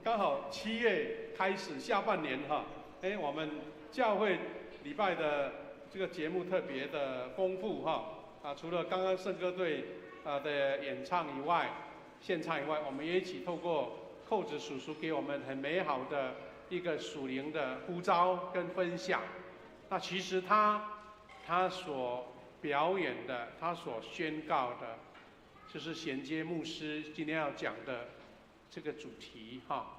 刚好7月开始下半年哈，我们教会礼拜的这个节目特别的丰富哈除了刚刚圣歌队的演唱以外，献唱以外，我们也一起透过寇子叔叔给我们很美好的一个属灵的呼召跟分享。那其实他所表演的，他所宣告的，就是衔接牧师今天要讲的这个主题哈。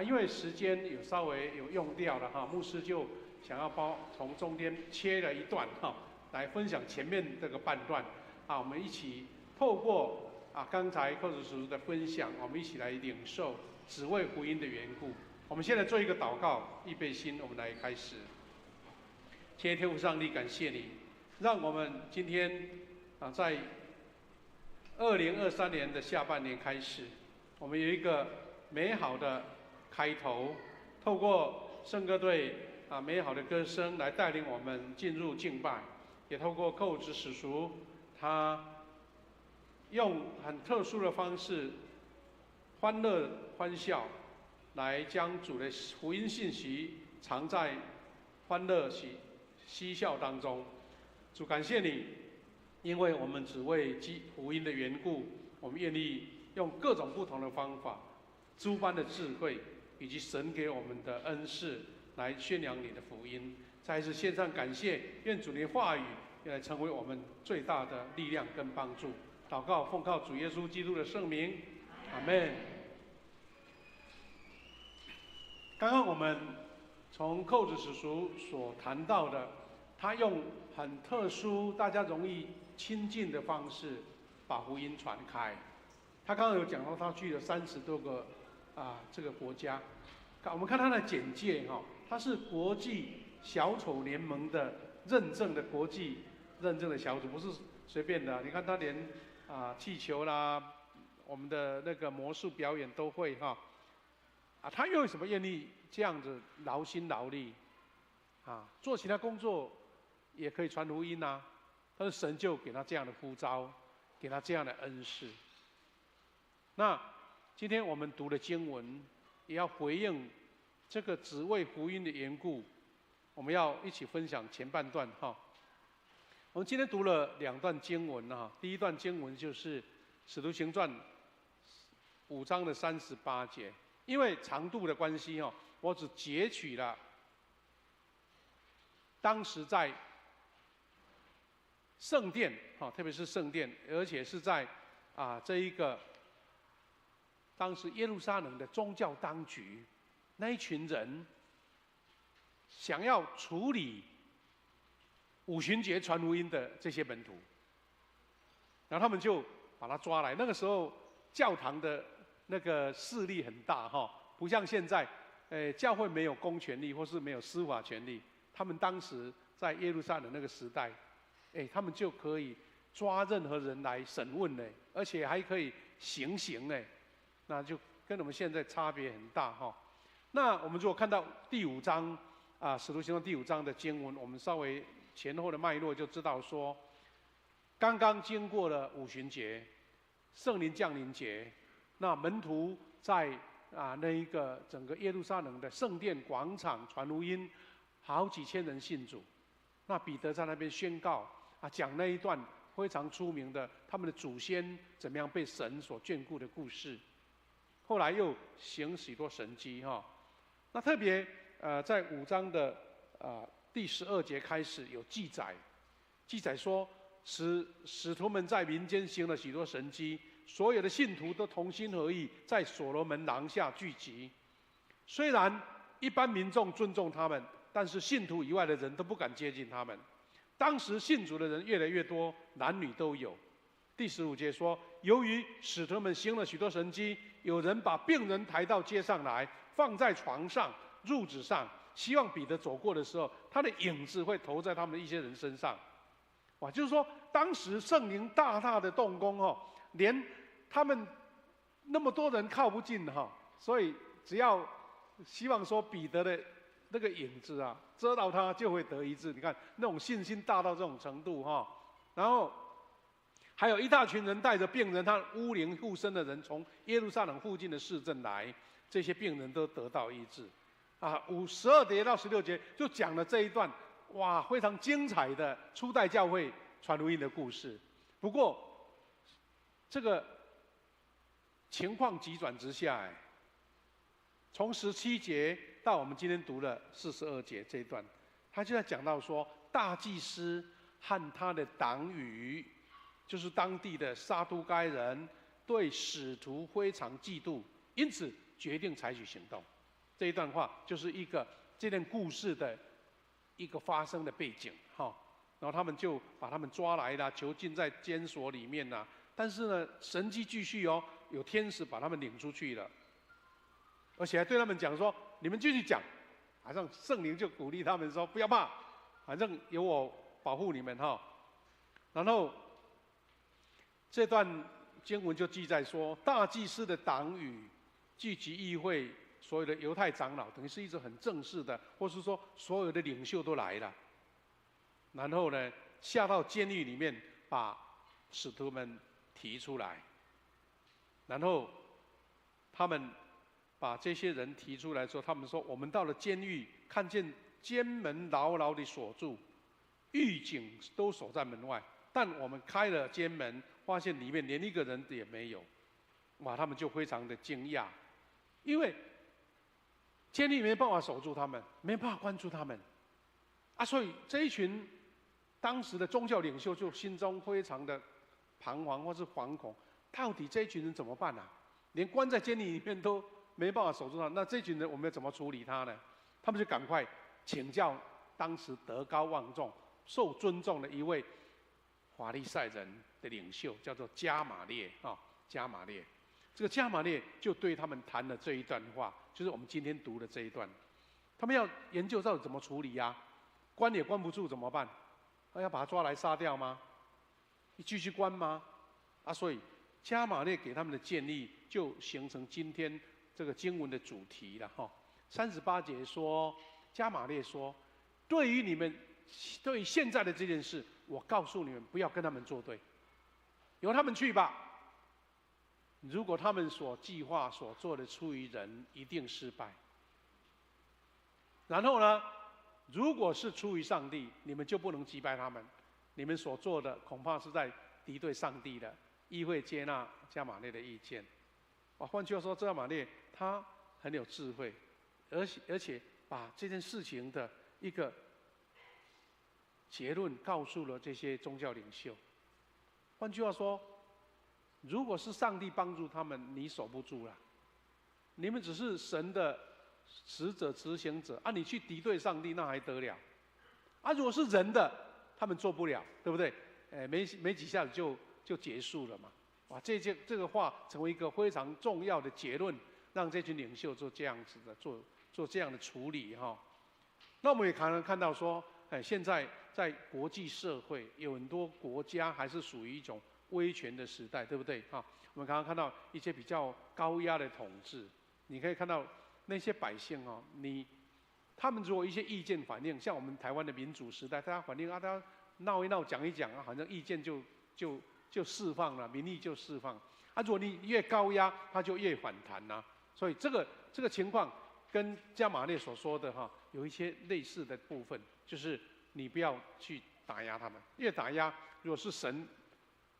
因为时间有稍微有用掉了哈，牧师就想要从中间切了一段哈，来分享前面这个半段我们一起透过刚才寇子叔叔的分享，我们一起来领受只为福音的缘故。我们现在做一个祷告，预备心，我们来开始。亲爱的天父上帝，感谢你，让我们今天在2023年的下半年开始，我们有一个美好的开头，透过圣歌队美好的歌声来带领我们进入敬拜，也透过寇子叔叔他用很特殊的方式，欢乐欢笑，来将主的福音信息藏在欢乐嬉笑当中。主感谢你，因为我们只为福音的缘故，我们愿意用各种不同的方法，诸般的智慧，以及神给我们的恩赐，来宣扬你的福音。再一次献上感谢，愿主的话语来成为我们最大的力量跟帮助。祷告奉靠主耶稣基督的圣名，阿们。刚刚我们从寇子叔叔所谈到的，他用很特殊、大家容易亲近的方式把福音传开。他刚刚有讲到，他去了30多个这个国家。我们看他的简介他是国际小丑联盟的认证的国际认证的小组，不是随便的。你看他连气球啦，我们的那个魔术表演都会他又为什么愿意这样子劳心劳力做其他工作也可以传福音但是神就给他这样的呼召，给他这样的恩赐。那今天我们读的经文也要回应这个只为福音的缘故，我们要一起分享前半段我们今天读了2段经文第一段经文就是《使徒行传》5章的38节。因为长度的关系我只截取了当时在圣殿特别是圣殿，而且是在这一个当时耶路撒冷的宗教当局那一群人想要处理五旬节传福音的这些门徒，然后他们就把他抓来。那个时候教堂的那个势力很大不像现在，教会没有公权力或是没有司法权力。他们当时在耶路撒冷那个时代，他们就可以抓任何人来审问呢，而且还可以行刑呢，那就跟我们现在差别很大那我们如果看到第5章使徒行传第5章的经文，我们稍微前后的脉络就知道说，刚刚经过了五旬节，圣灵降临节，那门徒在那一个整个耶路撒冷的圣殿广场传福音，好几千人信主。那彼得在那边宣告讲那一段非常出名的他们的祖先怎么样被神所眷顾的故事。后来又行许多神迹那特别在5章的第12节开始有记载说，使徒们在民间行了许多神迹，所有的信徒都同心合意在所罗门廊下聚集。虽然一般民众尊重他们，但是信徒以外的人都不敢接近他们。当时信主的人越来越多，男女都有。第15节说，由于使徒们行了许多神迹，有人把病人抬到街上来，放在床上、褥子上，希望彼得走过的时候，他的影子会投在他们一些人身上。就是说当时圣灵大大的动工连他们那么多人靠不近所以只要希望说彼得的那个影子遮到他就会得医治。你看那种信心大到这种程度然后还有一大群人带着病人和污灵附身的人从耶路撒冷附近的市镇来，这些病人都得到医治。12节到16节就讲了这一段，哇，非常精彩的初代教会传福音的故事。不过，这个情况急转直下，从17节到我们今天读的42节这一段，他就在讲到说，大祭司和他的党羽，就是当地的撒都该人，对使徒非常嫉妒，因此决定采取行动。这一段话就是这段故事的一个发生的背景，然后他们就把他们抓来了，囚禁在监所里面啦。但是呢，神迹继续哦，有天使把他们领出去了，而且还对他们讲说：“你们继续讲。”好像圣灵就鼓励他们说：“不要怕，反正有我保护你们哈。”然后这段经文就记载说，大祭司的党羽聚集议会。所有的犹太长老，等于是一种很正式的，或是说所有的领袖都来了。然后呢，下到监狱里面，把使徒们提出来。然后他们把这些人提出来之后，他们说：“我们到了监狱，看见监门牢牢地锁住，狱警都守在门外。但我们开了监门，发现里面连一个人也没有。”哇，他们就非常的惊讶，因为监狱没办法守住他们，没办法关注他们，所以这一群当时的宗教领袖就心中非常的彷徨或是惶恐，到底这一群人怎么办啊？连关在监狱里面都没办法守住他，那这群人我们要怎么处理他呢？他们就赶快请教当时德高望重、受尊重的一位法利赛人的领袖，叫做加玛列加玛列。这个加玛列就对他们谈了这一段话，就是我们今天读的这一段。他们要研究到底怎么处理呀？关也关不住怎么办？要把他抓来杀掉吗？你继续关吗？所以加玛列给他们的建议，就形成今天这个经文的主题了38节说，加玛列说：“对于现在的这件事，我告诉你们，不要跟他们作对，由他们去吧。如果他们所计划所做的出于人，一定失败。然后呢，如果是出于上帝，你们就不能击败他们。你们所做的恐怕是在敌对上帝的。”议会接纳加玛列的意见。换句话说，加玛列他很有智慧，而且把这件事情的一个结论告诉了这些宗教领袖。换句话说，如果是上帝帮助他们，你守不住了。你们只是神的使者、执行者你去敌对上帝，那还得了？如果是人的，他们做不了，对不对？没几下子就结束了嘛。哇，这个话成为一个非常重要的结论，让这群领袖做这样子的做这样的处理那我们也常常看到说，现在在国际社会有很多国家还是属于一种威权的时代，对不对我们刚刚看到一些比较高压的统治，你可以看到那些百姓他们如果一些意见反映，像我们台湾的民主时代，大家反映大家闹一闹、讲一讲好像意见就释放了，民意就释放如果你越高压，他就越反弹所以这个情况跟加玛列所说的有一些类似的部分，就是你不要去打压他们，越打压，如果是神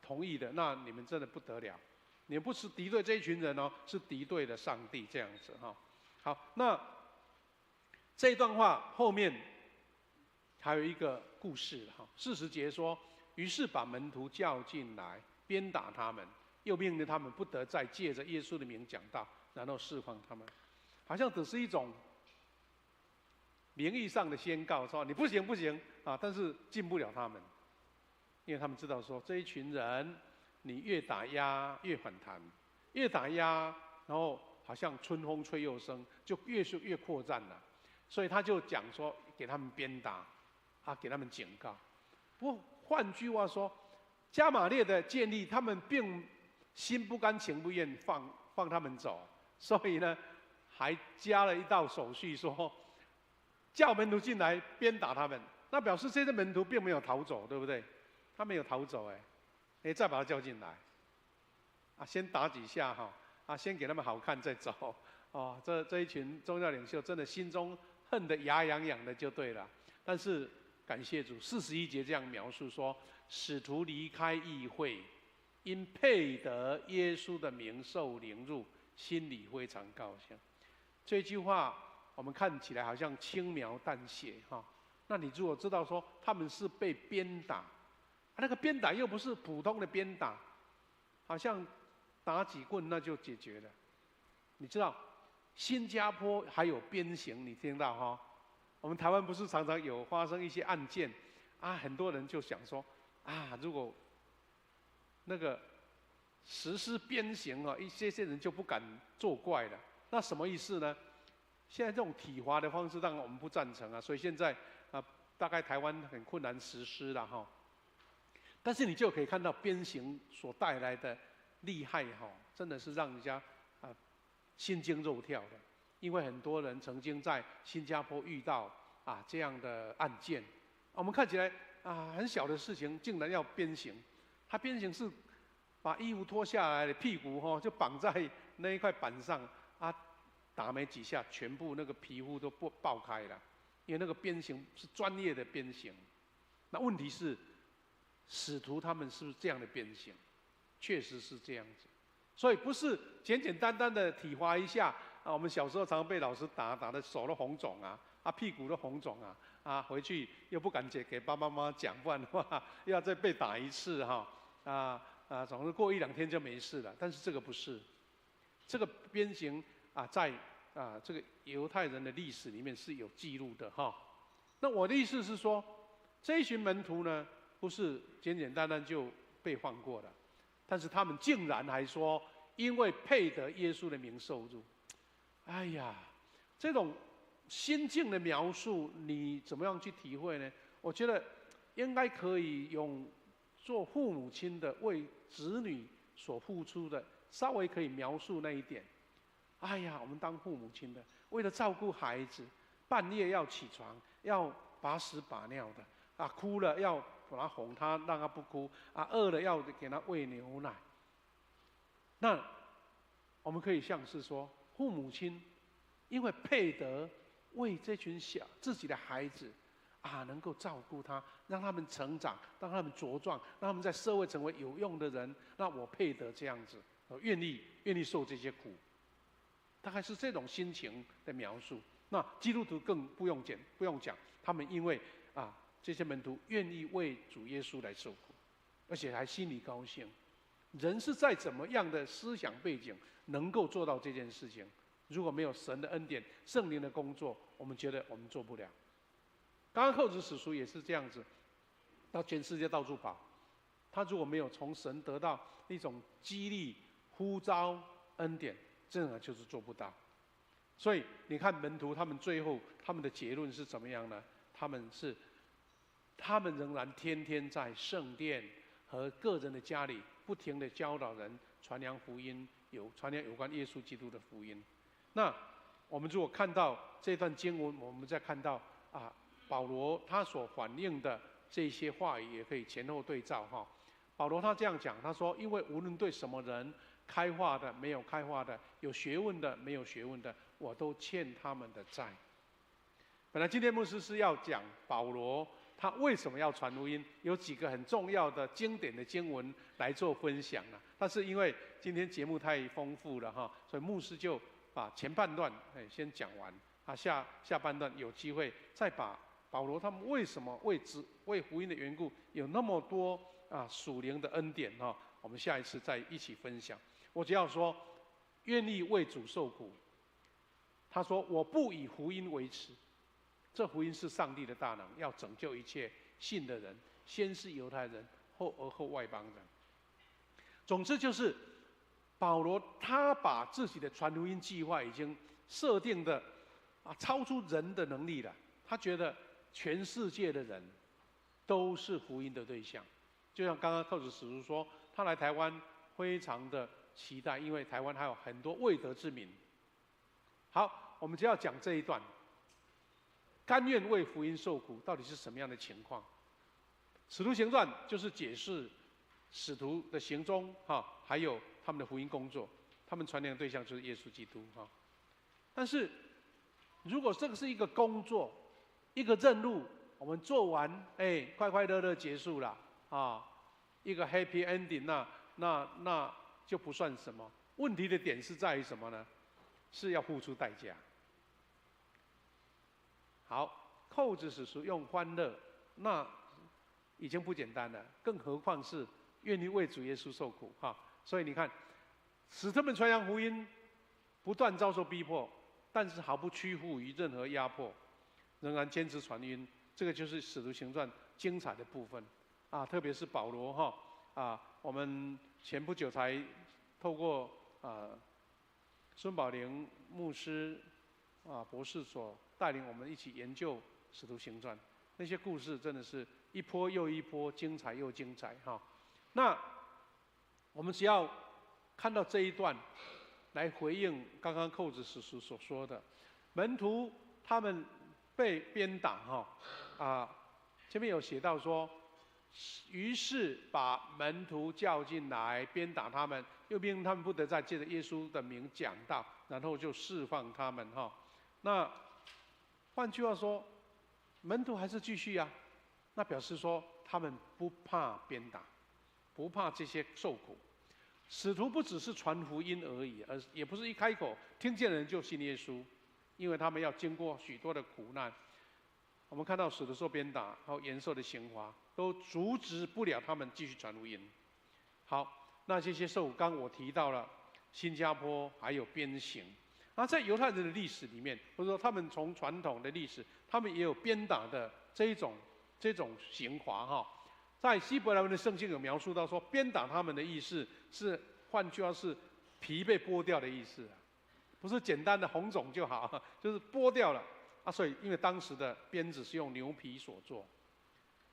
同意的，那你们真的不得了。你们不是敌对这一群人是敌对的上帝这样子好，那这一段话后面还有一个故事40节说，于是把门徒叫进来，鞭打他们，又命令他们不得再借着耶稣的名讲道，然后释放他们。好像只是一种名义上的宣告，说你不行但是进不了他们，因为他们知道说这一群人，你越打压越反弹，越打压，然后好像春风吹又生，就越扩展了。所以他就讲说，给他们鞭打，给他们警告。不过换句话说，加玛列的建议，他们并心不甘情不愿放他们走，所以呢，还加了一道手续说，叫门徒进来鞭打他们。那表示这些门徒并没有逃走，对不对？他没有逃走再把他叫进来，先打几下先给他们好看再走哦，这一群宗教领袖真的心中恨得牙痒痒的就对了。但是感谢主，41节这样描述说，使徒离开议会，因配得耶稣的名受领入，心里非常高兴。这句话我们看起来好像轻描淡写哈，那你如果知道说他们是被鞭打，那个鞭打又不是普通的鞭打，好像打几棍那就解决了。你知道，新加坡还有鞭刑，你听到哈？我们台湾不是常常有发生一些案件啊，很多人就想说啊，如果那个实施鞭刑啊，一些人就不敢作怪了。那什么意思呢？现在这种体罚的方式，当然我们不赞成啊。所以现在啊，大概台湾很困难实施了哈。但是你就可以看到鞭刑所带来的厉害哈，真的是让人家心惊肉跳的。因为很多人曾经在新加坡遇到这样的案件，我们看起来很小的事情，竟然要鞭刑。他鞭刑是把衣服脱下来，屁股就绑在那一块板上打没几下，全部那个皮肤都爆开了。因为那个鞭刑是专业的鞭刑。那问题是，使徒他们是不是这样的鞭刑？确实是这样子。所以不是简简单单的体罚一下我们小时候常常被老师打的手都红肿屁股都红肿回去又不敢给爸爸妈妈讲，不然的话又要再被打一次总是过1-2天就没事了。但是这个不是，这个鞭刑在这个犹太人的历史里面是有记录的那我的意思是说，这一群门徒呢，不是简简单单就被放过了，但是他们竟然还说，因为配得耶稣的名受辱。哎呀，这种心境的描述，你怎么样去体会呢？我觉得应该可以用做父母亲的为子女所付出的，稍微可以描述那一点。哎呀，我们当父母亲的，为了照顾孩子，半夜要起床，要把屎把尿的哭了要把他哄他，让他不哭饿了要给他喂牛奶。那我们可以像是说，父母亲因为配得为这群自己的孩子能够照顾他，让他们成长，让他们茁壮，让他们在社会成为有用的人，那我配得这样子，愿意受这些苦。大概是这种心情的描述。那基督徒更不用讲，他们因为这些门徒愿意为主耶稣来受苦，而且还心里高兴。人是在怎么样的思想背景能够做到这件事情？如果没有神的恩典、圣灵的工作，我们觉得我们做不了。刚刚寇子使徒也是这样子，到全世界到处跑。他如果没有从神得到一种激励、呼召、恩典，这个就是做不到。所以你看门徒他们最后他们的结论是怎么样呢？他们仍然天天在圣殿和个人的家里不停地教导人，传扬福音，传扬有关耶稣基督的福音。那我们如果看到这段经文，我们再看到保罗他所反映的这些话语，也可以前后对照保罗他这样讲，他说：“因为无论对什么人，开化的、没有开化的，有学问的、没有学问的，我都欠他们的债。”本来今天牧师是要讲保罗他为什么要传福音，有几个很重要的经典的经文来做分享但是因为今天节目太丰富了所以牧师就把前半段先讲完下半段有机会再把保罗他们为什么为福音的缘故有那么多属灵的恩典我们下一次再一起分享。我只要说，愿意为主受苦。他说：“我不以福音为耻。”这福音是上帝的大能，要拯救一切信的人，先是犹太人，而后外邦人。总之就是保罗他把自己的传福音计划已经设定的超出人的能力了。他觉得全世界的人都是福音的对象。就像刚刚寇子使徒说，他来台湾非常的期待，因为台湾还有很多未得之民。好，我们就要讲这一段，甘愿为福音受苦到底是什么样的情况？使徒行传就是解释使徒的行踪还有他们的福音工作，他们传扬的对象就是耶稣基督但是如果这个是一个工作，一个任务，我们做完，哎，快快乐乐结束了啊，一个 happy ending，那就不算什么。问题的点是在于什么呢？是要付出代价。好，扣子使徒用欢乐，那已经不简单了，更何况是愿意为主耶稣受苦哈。所以你看，使徒们传扬福音，不断遭受逼迫，但是毫不屈服于任何压迫，仍然坚持传福音。这个就是使徒行传精彩的部分啊，特别是保罗哈啊，我们前不久才透过孙宝玲牧师博士所带领我们一起研究使徒行传，那些故事真的是一波又一波，精彩又精彩哈。那我们只要看到这一段，来回应刚刚扣子使徒所说的，门徒他们被鞭打前面有写到说，于是把门徒叫进来，鞭打他们，又命令他们不得再借着耶稣的名讲道，然后就释放他们哈。那换句话说，门徒还是继续啊，那表示说他们不怕鞭打，不怕这些受苦。使徒不只是传福音而已，而也不是一开口听见人就信耶稣，因为他们要经过许多的苦难。我们看到使徒受鞭打，还有严肃的刑罚，都阻止不了他们继续传福音。好，那这些受苦，刚我提到了新加坡还有鞭刑。那在犹太人的历史里面，或者说他们从传统的历史，他们也有鞭打的这种刑罚哈。在希伯来文的圣经有描述到说，鞭打他们的意思是，换句话是皮被剥掉的意思，不是简单的红肿就好，就是剥掉了啊。所以因为当时的鞭子是用牛皮所做，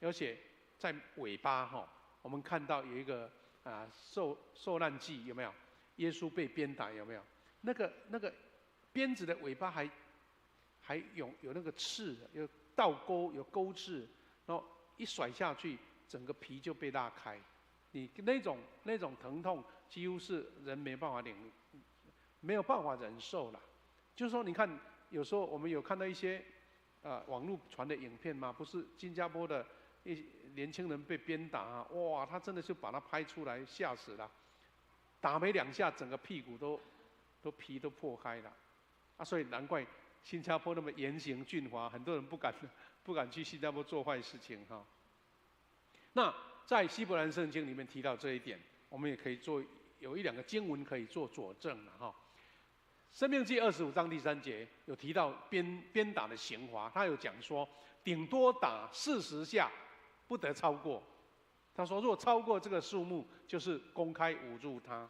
而且在尾巴哈，我们看到有一个受难记有没有？耶稣被鞭打有没有？那个鞭子的尾巴还有那个刺，有倒钩，有钩刺，然后一甩下去，整个皮就被拉开。你那种疼痛，几乎是人没有办法忍受了。就是说，你看有时候我们有看到一些网络传的影片吗？不是新加坡的年轻人被鞭打啊，哇，他真的是把他拍出来，吓死了，打没2下，整个屁股都皮都破开了，所以难怪新加坡那么严刑峻法，很多人不敢去新加坡做坏事情哈。那在希伯来圣经里面提到这一点，我们也可以有1-2个经文可以做佐证了哈。申命记25章第3节有提到鞭打的刑罚，他有讲说，顶多打40下，不得超过。他说，如果超过这个数目，就是公开侮辱他。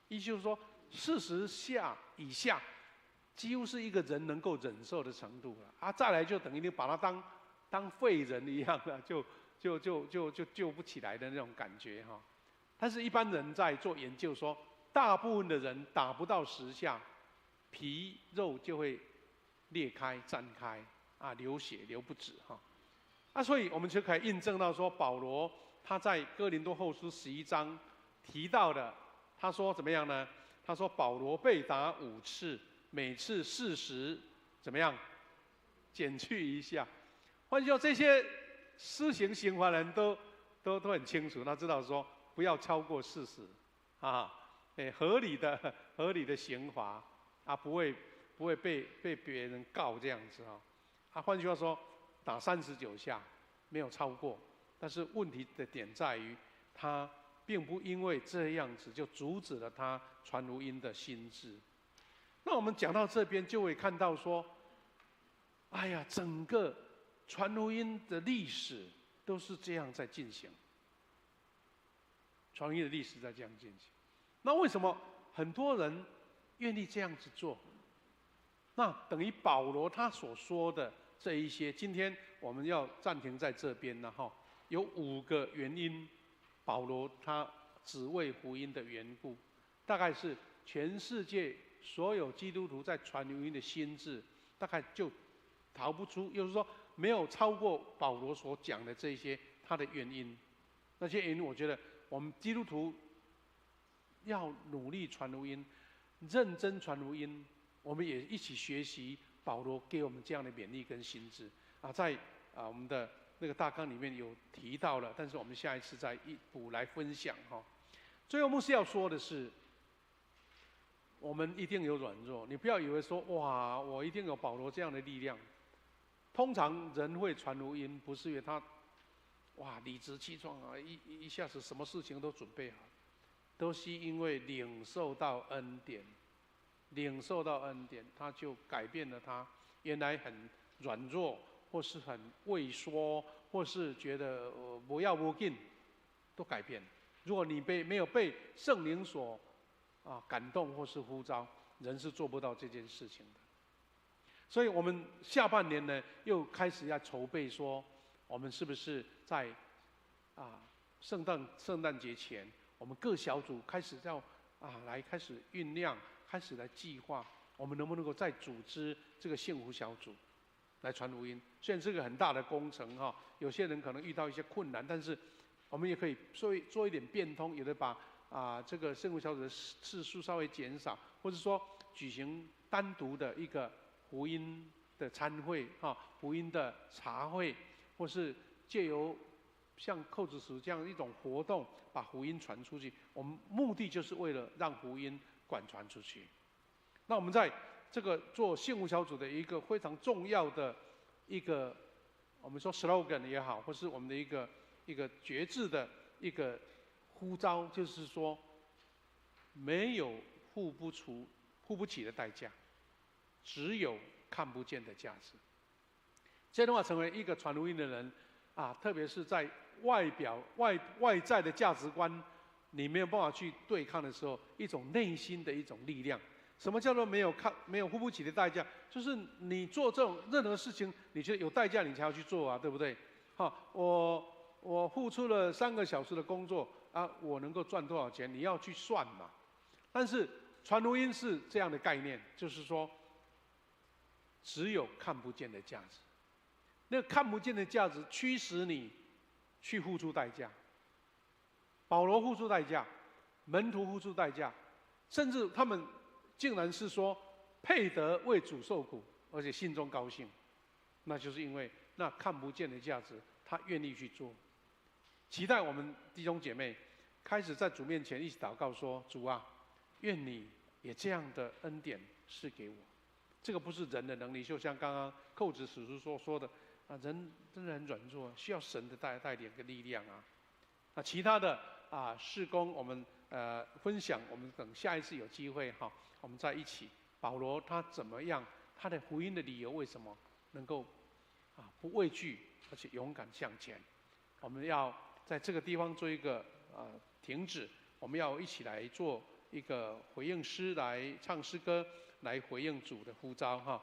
意思就是说，40下以下，几乎是一个人能够忍受的程度了。再来就等于你把他当废人一样了，就救不起来的那种感觉哈。但是一般人在做研究说，大部分的人打不到10下，皮肉就会裂开、绽开流血流不止哈。所以我们就可以印证到说，保罗他在哥林多后书11章提到的，他说怎么样呢？他说保罗被打5次，每次40，怎么样？减去1下。换句话说，这些施行刑罚人都很清楚，他知道说不要超过40合理的刑罚不会被别人告这样子换句话说，打39下没有超过，但是问题的点在于，他并不因为这样子就阻止了他传福音的心志。那我们讲到这边，就会看到说，哎呀，整个传福音的历史都是这样在进行，传福音的历史在这样进行。那为什么很多人愿意这样子做？那等于保罗他所说的这一些，今天我们要暂停在这边了哈。有5个原因，保罗他只为福音的缘故，大概是全世界所有基督徒在传福音的心志，大概就逃不出，就是说没有超过保罗所讲的这些他的原因。那些原因，我觉得我们基督徒要努力传福音，认真传福音，我们也一起学习保罗给我们这样的勉励跟心智啊，在我们的那个大纲里面有提到了，但是我们下一次再一补来分享哈。最后牧师要说的是，我们一定有软弱，你不要以为说哇，我一定有保罗这样的力量。通常人会传福音，不是因为他哇理直气壮啊，一下子什么事情都准备好，都是因为领受到恩典，领受到恩典，他就改变了他原来很软弱，或是很畏缩，或是觉得不要不进，都改变了。如果你没有被圣灵所感动或是呼召，人是做不到这件事情的。所以我们下半年呢，又开始要筹备说，我们是不是在圣诞节前，我们各小组开始要来开始酝酿，开始来计划，我们能不能够再组织这个幸福小组来传福音？虽然是个很大的工程哈，有些人可能遇到一些困难，但是我们也可以做一点变通，有的把这个幸福小组的次数稍微减少，或者说举行单独的一个福音的餐会福音的茶会，或是借由像扣子石这样一种活动，把福音传出去。我们目的就是为了让福音广传出去。那我们在这个做幸福小组的一个非常重要的一个，我们说 slogan 也好，或是我们的一个决志的一个呼召，就是说，没有付不起的代价，只有看不见的价值。这样的话，成为一个传福音的人特别是在外在的价值观你没有办法去对抗的时候，一种内心的一种力量。什么叫做没有付不起的代价？就是你做这种任何事情，你觉得有代价，你才要去做对不对？我付出了3个小时的工作我能够赚多少钱？你要去算嘛。但是传福音是这样的概念，就是说，只有看不见的价值。那个看不见的价值驱使你去付出代价。保罗付出代价，门徒付出代价，甚至他们竟然是说配得为主受苦，而且心中高兴。那就是因为那看不见的价值，他愿意去做。期待我们弟兄姐妹开始在主面前一起祷告说：主啊，愿你也这样的恩典赐给我。这个不是人的能力，就像刚刚寇子史书所说的人真的很软弱，需要神的带领跟力量那其他的事工我们分享，我们等下一次有机会我们再一起。保罗他怎么样？他的福音的理由为什么能够不畏惧，而且勇敢向前？我们要在这个地方做一个停止，我们要一起来做一个回应诗，来唱诗歌，来回应主的呼召